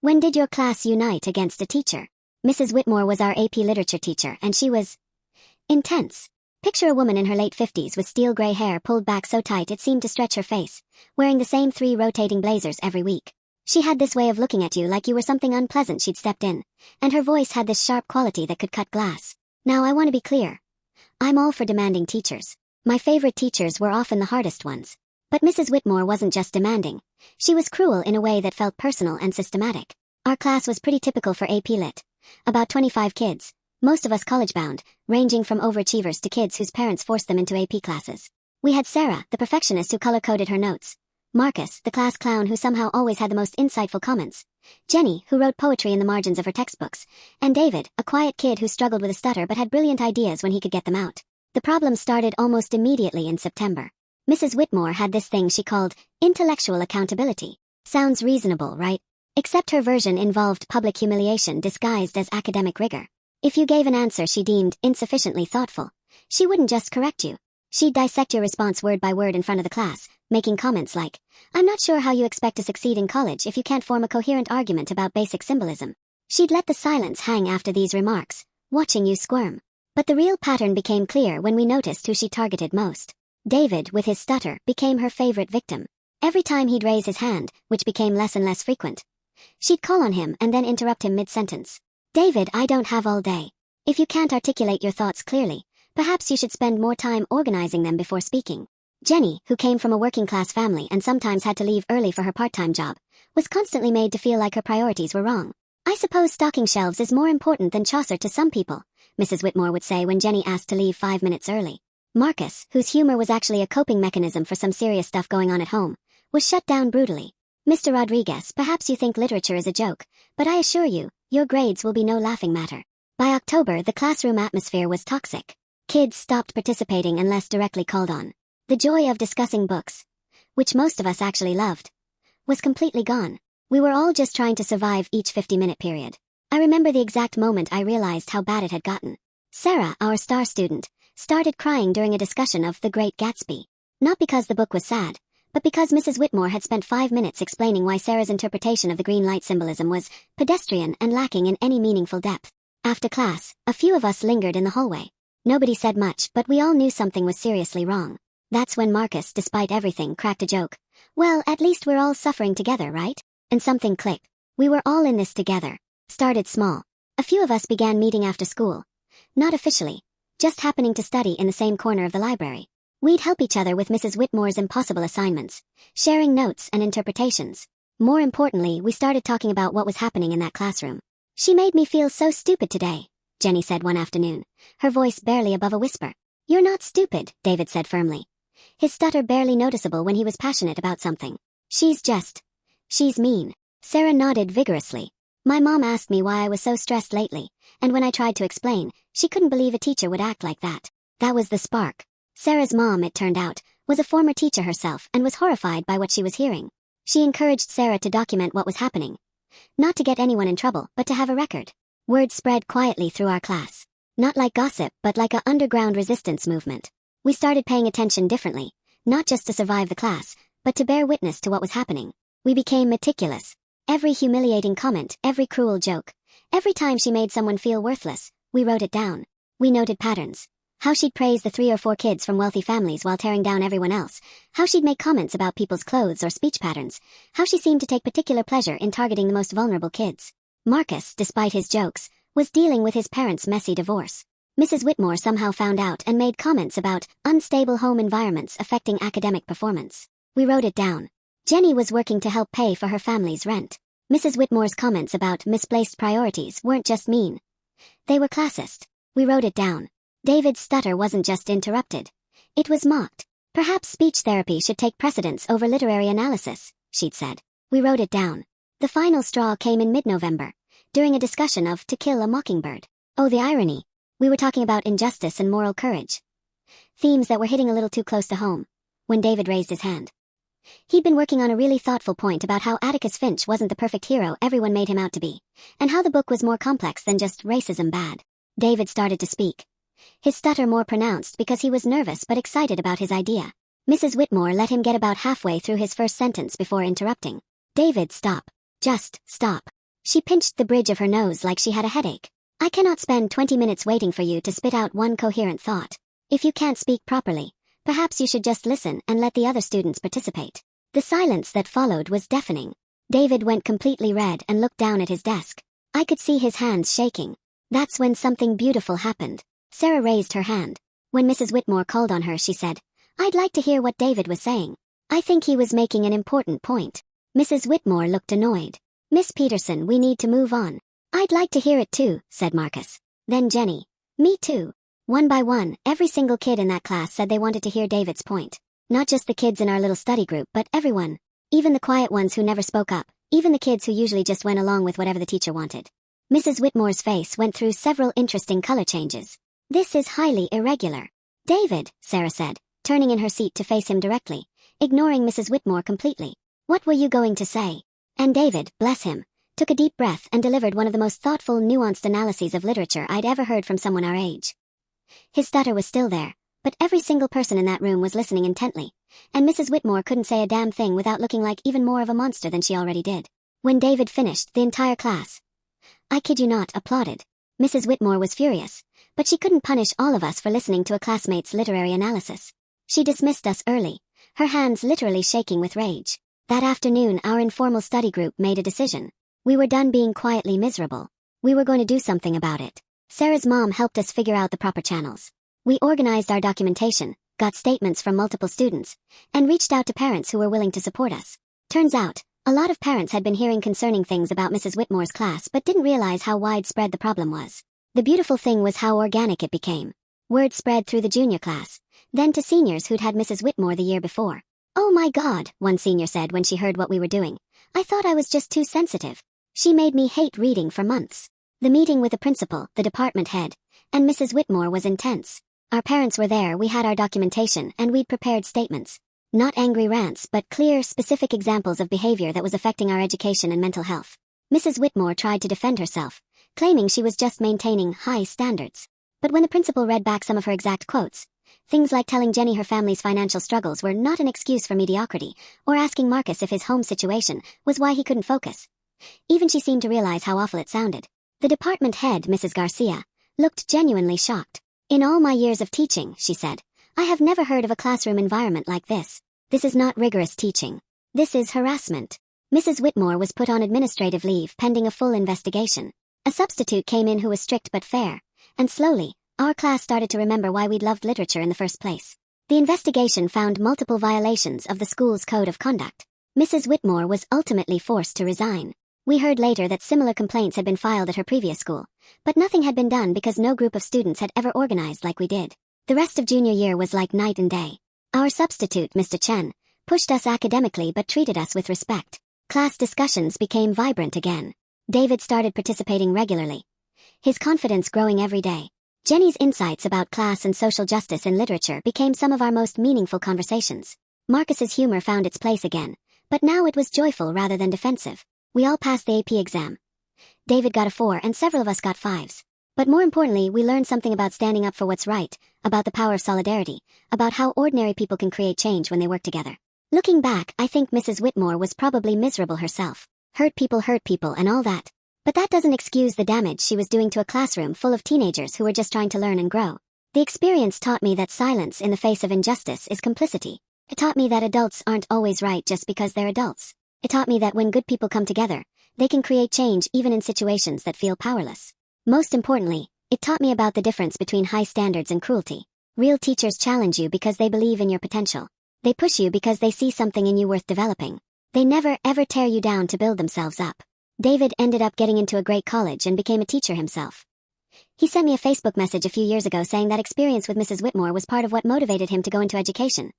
When did your class unite against a teacher? Mrs. Whitmore was our AP literature teacher, and she was intense. Picture a woman in her late 50s with steel gray hair pulled back so tight it seemed to stretch her face, wearing the same 3 rotating blazers every week. She had this way of looking at you like you were something unpleasant she'd stepped in, and her voice had this sharp quality that could cut glass. Now I want to be clear. I'm all for demanding teachers. My favorite teachers were often the hardest ones. But Mrs. Whitmore wasn't just demanding. She was cruel in a way that felt personal and systematic. Our class was pretty typical for AP Lit. About 25 kids, most of us college-bound, ranging from overachievers to kids whose parents forced them into AP classes. We had Sarah, the perfectionist who color-coded her notes. Marcus, the class clown who somehow always had the most insightful comments. Jenny, who wrote poetry in the margins of her textbooks. And David, a quiet kid who struggled with a stutter but had brilliant ideas when he could get them out. The problem started almost immediately in September. Mrs. Whitmore had this thing she called intellectual accountability. Sounds reasonable, right? Except her version involved public humiliation disguised as academic rigor. If you gave an answer she deemed insufficiently thoughtful, she wouldn't just correct you. She'd dissect your response word by word in front of the class, making comments like, "I'm not sure how you expect to succeed in college if you can't form a coherent argument about basic symbolism." She'd let the silence hang after these remarks, watching you squirm. But the real pattern became clear when we noticed who she targeted most. David, with his stutter, became her favorite victim. Every time he'd raise his hand, which became less and less frequent, she'd call on him and then interrupt him mid-sentence. "David, I don't have all day. If you can't articulate your thoughts clearly, perhaps you should spend more time organizing them before speaking." Jenny, who came from a working-class family and sometimes had to leave early for her part-time job, was constantly made to feel like her priorities were wrong. "I suppose stocking shelves is more important than Chaucer to some people," Mrs. Whitmore would say when Jenny asked to leave 5 minutes early. Marcus, whose humor was actually a coping mechanism for some serious stuff going on at home, was shut down brutally. "Mr. Rodriguez, perhaps you think literature is a joke, but I assure you, your grades will be no laughing matter." By October, the classroom atmosphere was toxic. Kids stopped participating unless directly called on. The joy of discussing books, which most of us actually loved, was completely gone. We were all just trying to survive each 50-minute period. I remember the exact moment I realized how bad it had gotten. Sarah, our star student, started crying during a discussion of The Great Gatsby. Not because the book was sad, but because Mrs. Whitmore had spent 5 minutes explaining why Sarah's interpretation of the green light symbolism was pedestrian and lacking in any meaningful depth. After class, a few of us lingered in the hallway. Nobody said much, but we all knew something was seriously wrong. That's when Marcus, despite everything, cracked a joke. "Well, at least we're all suffering together, right?" And something clicked. We were all in this together. Started small. A few of us began meeting after school. Not officially, just happening to study in the same corner of the library. We'd help each other with Mrs. Whitmore's impossible assignments, sharing notes and interpretations. More importantly, we started talking about what was happening in that classroom. "She made me feel so stupid today," Jenny said one afternoon, her voice barely above a whisper. "You're not stupid," David said firmly, his stutter barely noticeable when he was passionate about something. She's mean." Sarah nodded vigorously. "My mom asked me why I was so stressed lately, and when I tried to explain, she couldn't believe a teacher would act like that." That was the spark. Sarah's mom, it turned out, was a former teacher herself and was horrified by what she was hearing. She encouraged Sarah to document what was happening. Not to get anyone in trouble, but to have a record. Word spread quietly through our class. Not like gossip, but like a underground resistance movement. We started paying attention differently, not just to survive the class, but to bear witness to what was happening. We became meticulous. Every humiliating comment, every cruel joke, every time she made someone feel worthless, we wrote it down. We noted patterns. How she'd praise the 3 or 4 kids from wealthy families while tearing down everyone else. How she'd make comments about people's clothes or speech patterns. How she seemed to take particular pleasure in targeting the most vulnerable kids. Marcus, despite his jokes, was dealing with his parents' messy divorce. Mrs. Whitmore somehow found out and made comments about unstable home environments affecting academic performance. We wrote it down. Jenny was working to help pay for her family's rent. Mrs. Whitmore's comments about misplaced priorities weren't just mean. They were classist. We wrote it down. David's stutter wasn't just interrupted. It was mocked. "Perhaps speech therapy should take precedence over literary analysis," she'd said. We wrote it down. The final straw came in mid-November, during a discussion of To Kill a Mockingbird. Oh, the irony. We were talking about injustice and moral courage. Themes that were hitting a little too close to home, when David raised his hand. He'd been working on a really thoughtful point about how Atticus Finch wasn't the perfect hero everyone made him out to be, and how the book was more complex than just racism bad. David started to speak. His stutter more pronounced because he was nervous but excited about his idea. Mrs. Whitmore let him get about halfway through his first sentence before interrupting. "David, stop. Just stop. She pinched the bridge of her nose like she had a headache. I cannot spend 20 minutes waiting for you to spit out one coherent thought. If you can't speak properly, perhaps you should just listen and let the other students participate. The silence that followed was deafening. David went completely red and looked down at his desk. I could see his hands shaking. That's when something beautiful happened. Sarah raised her hand. When Mrs. Whitmore called on her, she said, "I'd like to hear what David was saying. I think he was making an important point." Mrs. Whitmore looked annoyed. "Miss Peterson, we need to move on." "I'd like to hear it too," said Marcus. Then Jenny. "Me too." One by one, every single kid in that class said they wanted to hear David's point. Not just the kids in our little study group, but everyone. Even the quiet ones who never spoke up, even the kids who usually just went along with whatever the teacher wanted. Mrs. Whitmore's face went through several interesting color changes. "This is highly irregular." "David," Sarah said, turning in her seat to face him directly, ignoring Mrs. Whitmore completely. "What were you going to say?" And David, bless him, took a deep breath and delivered one of the most thoughtful, nuanced analyses of literature I'd ever heard from someone our age. His stutter was still there, but every single person in that room was listening intently, and Mrs. Whitmore couldn't say a damn thing without looking like even more of a monster than she already did. When David finished, the entire class, I kid you not, applauded. Mrs. Whitmore was furious, but she couldn't punish all of us for listening to a classmate's literary analysis. She dismissed us early, her hands literally shaking with rage. That afternoon, our informal study group made a decision. We were done being quietly miserable. We were going to do something about it. Sarah's mom helped us figure out the proper channels. We organized our documentation, got statements from multiple students, and reached out to parents who were willing to support us. Turns out, a lot of parents had been hearing concerning things about Mrs. Whitmore's class but didn't realize how widespread the problem was. The beautiful thing was how organic it became. Word spread through the junior class, then to seniors who'd had Mrs. Whitmore the year before. "Oh my God," one senior said when she heard what we were doing. "I thought I was just too sensitive. She made me hate reading for months." The meeting with the principal, the department head, and Mrs. Whitmore was intense. Our parents were there, we had our documentation, and we'd prepared statements. Not angry rants, but clear, specific examples of behavior that was affecting our education and mental health. Mrs. Whitmore tried to defend herself, claiming she was just maintaining high standards. But when the principal read back some of her exact quotes, things like telling Jenny her family's financial struggles were not an excuse for mediocrity, or asking Marcus if his home situation was why he couldn't focus. Even she seemed to realize how awful it sounded. The department head, Mrs. Garcia, looked genuinely shocked. "In all my years of teaching," she said, "I have never heard of a classroom environment like this. This is not rigorous teaching. This is harassment." Mrs. Whitmore was put on administrative leave pending a full investigation. A substitute came in who was strict but fair, and slowly, our class started to remember why we'd loved literature in the first place. The investigation found multiple violations of the school's code of conduct. Mrs. Whitmore was ultimately forced to resign. We heard later that similar complaints had been filed at her previous school, but nothing had been done because no group of students had ever organized like we did. The rest of junior year was like night and day. Our substitute, Mr. Chen, pushed us academically but treated us with respect. Class discussions became vibrant again. David started participating regularly, his confidence growing every day. Jenny's insights about class and social justice in literature became some of our most meaningful conversations. Marcus's humor found its place again, but now it was joyful rather than defensive. We all passed the AP exam. David got a 4 and several of us got 5s. But more importantly, we learned something about standing up for what's right, about the power of solidarity, about how ordinary people can create change when they work together. Looking back, I think Mrs. Whitmore was probably miserable herself. Hurt people and all that. But that doesn't excuse the damage she was doing to a classroom full of teenagers who were just trying to learn and grow. The experience taught me that silence in the face of injustice is complicity. It taught me that adults aren't always right just because they're adults. It taught me that when good people come together, they can create change even in situations that feel powerless. Most importantly, it taught me about the difference between high standards and cruelty. Real teachers challenge you because they believe in your potential. They push you because they see something in you worth developing. They never ever tear you down to build themselves up. David ended up getting into a great college and became a teacher himself. He sent me a Facebook message a few years ago saying that experience with Mrs. Whitmore was part of what motivated him to go into education,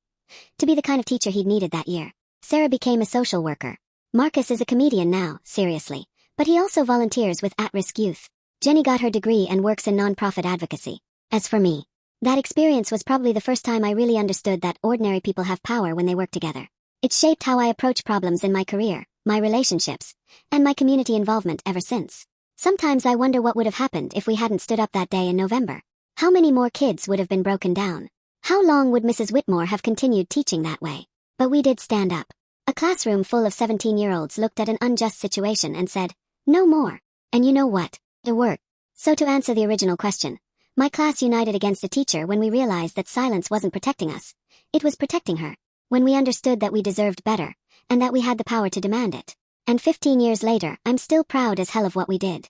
to be the kind of teacher he'd needed that year. Sarah became a social worker. Marcus is a comedian now, seriously, but he also volunteers with at-risk youth. Jenny got her degree and works in non-profit advocacy. As for me, that experience was probably the first time I really understood that ordinary people have power when they work together. It shaped how I approach problems in my career, my relationships, and my community involvement ever since. Sometimes I wonder what would have happened if we hadn't stood up that day in November. How many more kids would have been broken down? How long would Mrs. Whitmore have continued teaching that way? But we did stand up. A classroom full of 17-year-olds looked at an unjust situation and said, No more. And you know what? It worked. So to answer the original question, my class united against a teacher when we realized that silence wasn't protecting us. It was protecting her. When we understood that we deserved better, and that we had the power to demand it. And 15 years later, I'm still proud as hell of what we did.